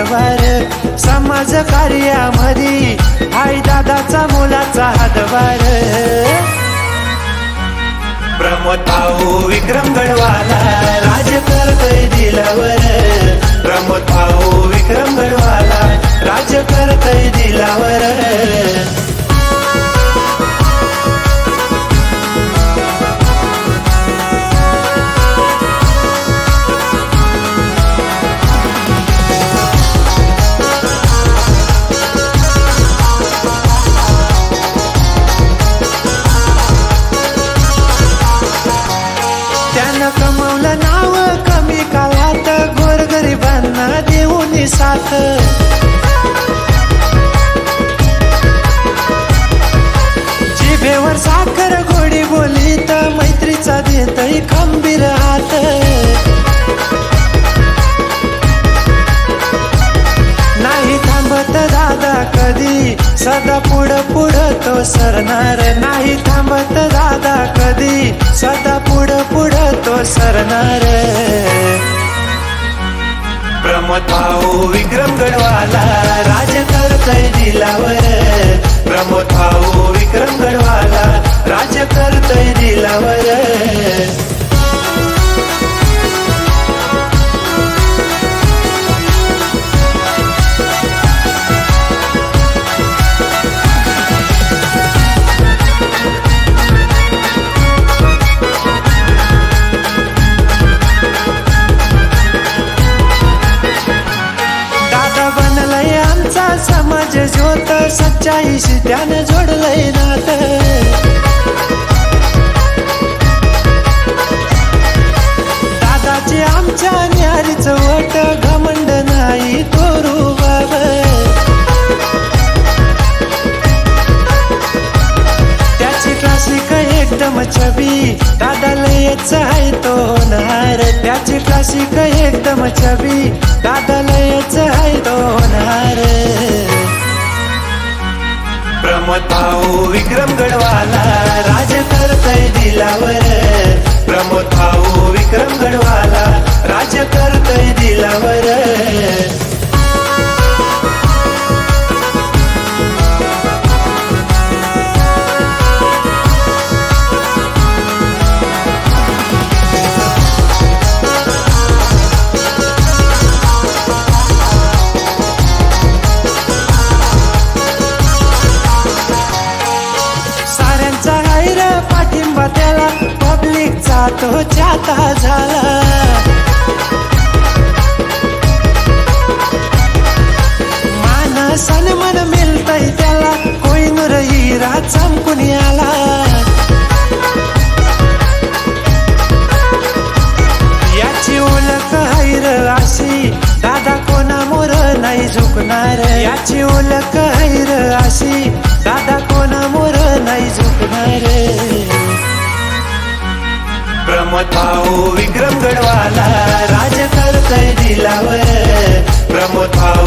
हातभार समाज कार्यामध्ये आई दादाचा मुलाचा हातभार प्रमोद भाऊ विक्रम गडवाला राज करतोय दिलावर प्रमोद भाऊ विक्रम गडवाला राज करतोय दिलावर त्यानं कमवलं नाव कमी काळात गोरगरिबांना देऊन साथ जिभेवर साखर गोडी बोलीत मैत्रीचा देतही खंबीर हात नाही थांबत दादा कधी सदा पुढं तो सरणार नाही थांबत दादा कधी सदा पुढं तो सरणार प्रमोद भाऊ विक्रम गडवाला राज करतोय दिलावर प्रमोद भाऊ विक्रम गडवाला राज करतोय दिलावर समाज ज्योत सच्चाईशी त्यानं जोडलंय नात दादाची आमच्या न्यारीच वट घमंड नाही तोरू बाब त्याची क्लासिक एकदम छबी दादा लयच आहे तो होणार त्याची क्लासिक एकदम छबी दादा लयच आहे तो होणार प्रमोद भाऊ विक्रम गडवाला राज करतोय दिलावर प्रमोद भाऊ विक्रम गडवाला राज करतोय दिलावर पाठिंबा त्याला पब्लिकचा तो चाहता झाला मान सन्मान मिळतय त्याला कोहिनूर हिरा चमकून आला याची ओळख हैर अशी दादा कोणामोर नाही झुकणार याची ओळख हैर अशी दादा कोणामोर नाही झुकणार प्रमोद भाऊ विक्रम गडवाला राज करतोय दिलावर प्रमोद भाऊ